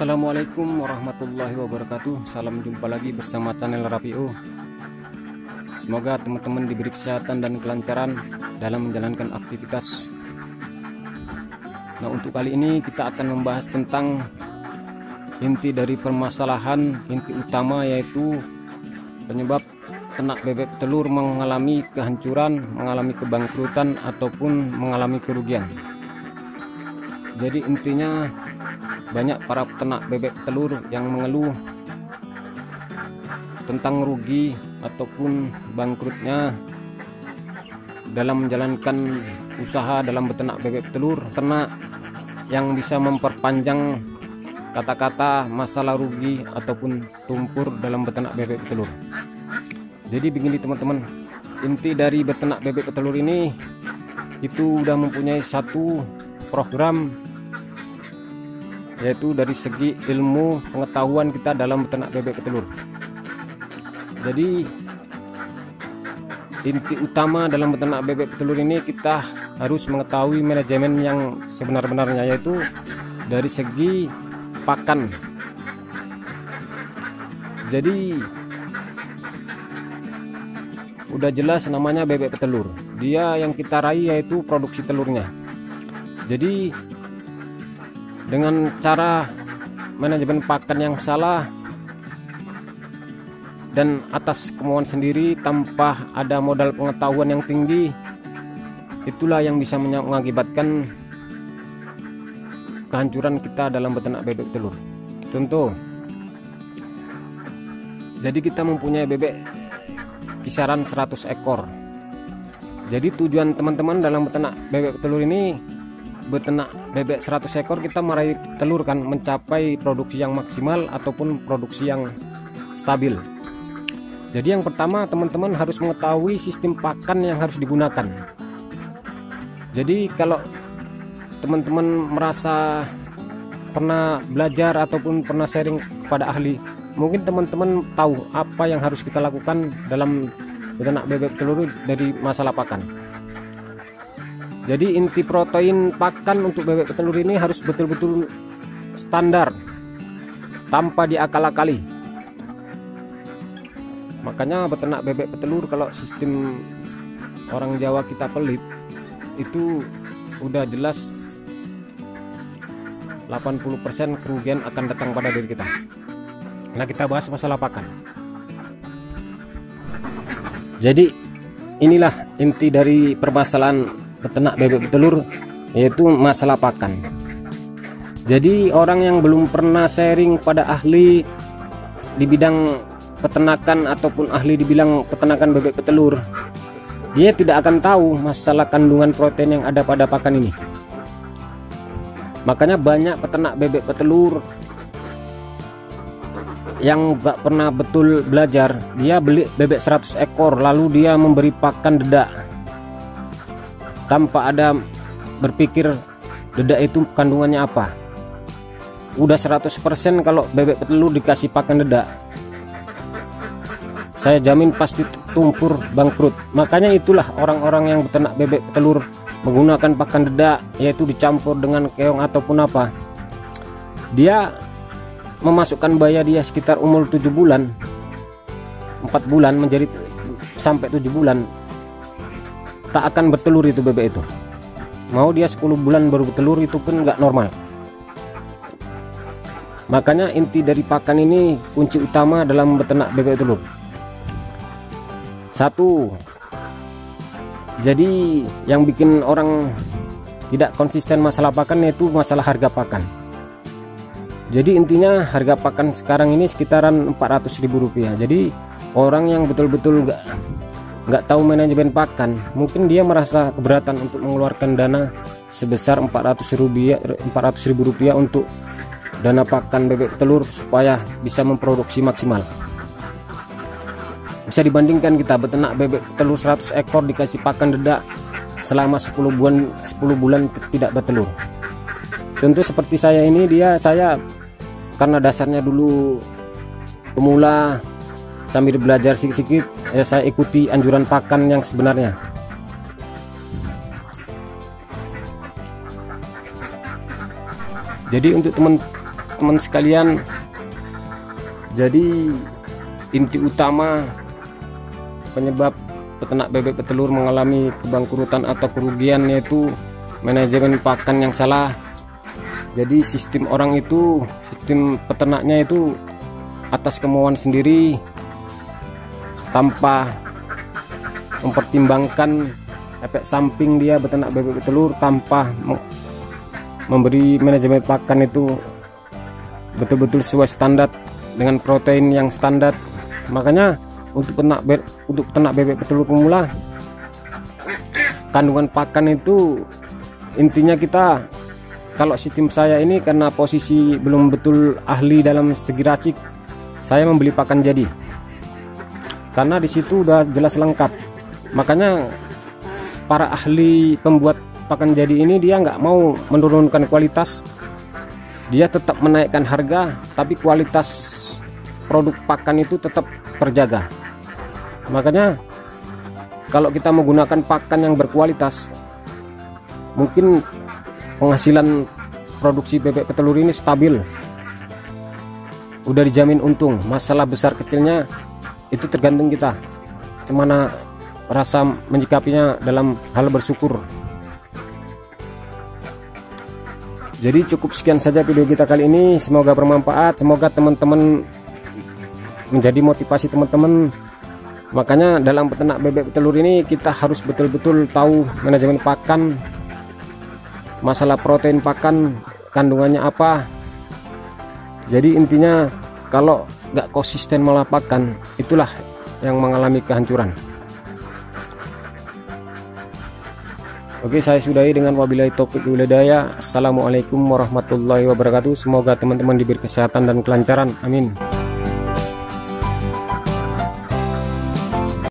Assalamualaikum warahmatullahi wabarakatuh. Salam jumpa lagi bersama channel Rapio. Semoga teman-teman diberi kesehatan dan kelancaran dalam menjalankan aktivitas. Nah, untuk kali ini kita akan membahas tentang inti dari permasalahan, inti utama, yaitu penyebab ternak bebek telur mengalami kehancuran, mengalami kebangkrutan ataupun mengalami kerugian. Jadi intinya banyak para peternak bebek telur yang mengeluh tentang rugi ataupun bangkrutnya dalam menjalankan usaha dalam beternak bebek telur. Ternak yang bisa memperpanjang kata-kata masalah rugi ataupun tumpur dalam beternak bebek telur. Jadi begini teman-teman, inti dari beternak bebek telur ini itu udah mempunyai satu program, yaitu dari segi ilmu pengetahuan kita dalam beternak bebek telur. Jadi inti utama dalam beternak bebek telur ini kita harus mengetahui manajemen yang sebenar-benarnya, yaitu dari segi pakan. Jadi udah jelas namanya bebek petelur, dia yang kita raih yaitu produksi telurnya. Jadi dengan cara manajemen pakan yang salah dan atas kemauan sendiri tanpa ada modal pengetahuan yang tinggi, itulah yang bisa mengakibatkan kehancuran kita dalam beternak bebek telur. Contoh, jadi kita mempunyai bebek kisaran 100 ekor. Jadi tujuan teman-teman dalam beternak bebek telur ini, beternak bebek 100 ekor kita meraih telur kan, mencapai produksi yang maksimal ataupun produksi yang stabil. Jadi yang pertama teman-teman harus mengetahui sistem pakan yang harus digunakan. Jadi kalau teman-teman merasa pernah belajar ataupun pernah sharing kepada ahli, mungkin teman-teman tahu apa yang harus kita lakukan dalam beternak bebek telur dari masalah pakan. Jadi inti protein pakan untuk bebek petelur ini harus betul-betul standar, tanpa diakal-akali. Makanya beternak bebek petelur, kalau sistem orang Jawa kita pelit, itu udah jelas 80% kerugian akan datang pada diri kita. Nah, kita bahas masalah pakan. Jadi inilah inti dari permasalahan peternak bebek telur, yaitu masalah pakan. Jadi orang yang belum pernah sharing pada ahli di bidang peternakan ataupun ahli di bidang peternakan bebek petelur, dia tidak akan tahu masalah kandungan protein yang ada pada pakan ini. Makanya banyak peternak bebek petelur yang gak pernah betul belajar, dia beli bebek 100 ekor lalu dia memberi pakan dedak tanpa ada berpikir dedak itu kandungannya apa. Udah 100% kalau bebek petelur dikasih pakan dedak, saya jamin pasti tumpur, bangkrut. Makanya itulah orang-orang yang beternak bebek petelur menggunakan pakan dedak, yaitu dicampur dengan keong ataupun apa. Dia memasukkan bayi dia sekitar umur 7 bulan, 4 bulan menjadi sampai 7 bulan, tak akan bertelur itu bebek itu. Mau dia 10 bulan baru bertelur, itu pun nggak normal. Makanya inti dari pakan ini kunci utama dalam beternak bebek telur. Satu, jadi yang bikin orang tidak konsisten masalah pakan yaitu masalah harga pakan. Jadi intinya harga pakan sekarang ini sekitaran Rp400.000. Jadi orang yang betul-betul nggak tahu manajemen pakan, mungkin dia merasa keberatan untuk mengeluarkan dana sebesar Rp400.000 untuk dana pakan bebek telur supaya bisa memproduksi maksimal. bisa dibandingkan kita beternak bebek telur 100 ekor dikasih pakan dedak selama 10 bulan tidak bertelur. Tentu seperti saya ini, saya karena dasarnya dulu pemula, sambil belajar sedikit-sedikit saya ikuti anjuran pakan yang sebenarnya. Jadi untuk teman-teman sekalian, jadi inti utama penyebab peternak bebek petelur mengalami kebangkrutan atau kerugian yaitu manajemen pakan yang salah. Jadi sistem peternaknya itu atas kemauan sendiri tanpa mempertimbangkan efek samping dia beternak bebek petelur, tanpa memberi manajemen pakan itu betul-betul sesuai standar dengan protein yang standar. Makanya untuk peternak bebek petelur pemula, kandungan pakan itu intinya kita, kalau sistem saya ini karena posisi belum betul ahli dalam segi racik, saya membeli pakan jadi karena di situ udah jelas lengkap. Makanya para ahli pembuat pakan jadi ini dia nggak mau menurunkan kualitas, dia tetap menaikkan harga, tapi kualitas produk pakan itu tetap terjaga. Makanya kalau kita menggunakan pakan yang berkualitas, mungkin penghasilan produksi bebek petelur ini stabil, udah dijamin untung. Masalah besar kecilnya itu tergantung kita, gimana rasa menyikapinya dalam hal bersyukur. Jadi cukup sekian saja video kita kali ini, semoga bermanfaat, semoga teman-teman menjadi motivasi teman-teman. Makanya dalam peternak bebek petelur ini kita harus betul-betul tahu manajemen pakan, masalah protein pakan, kandungannya apa. Jadi intinya kalau nggak konsisten malah pakan, itulah yang mengalami kehancuran. Oke, saya sudahi dengan wabillahi taufiq wal hidayah. Assalamualaikum warahmatullahi wabarakatuh. Semoga teman-teman diberi kesehatan dan kelancaran. Amin.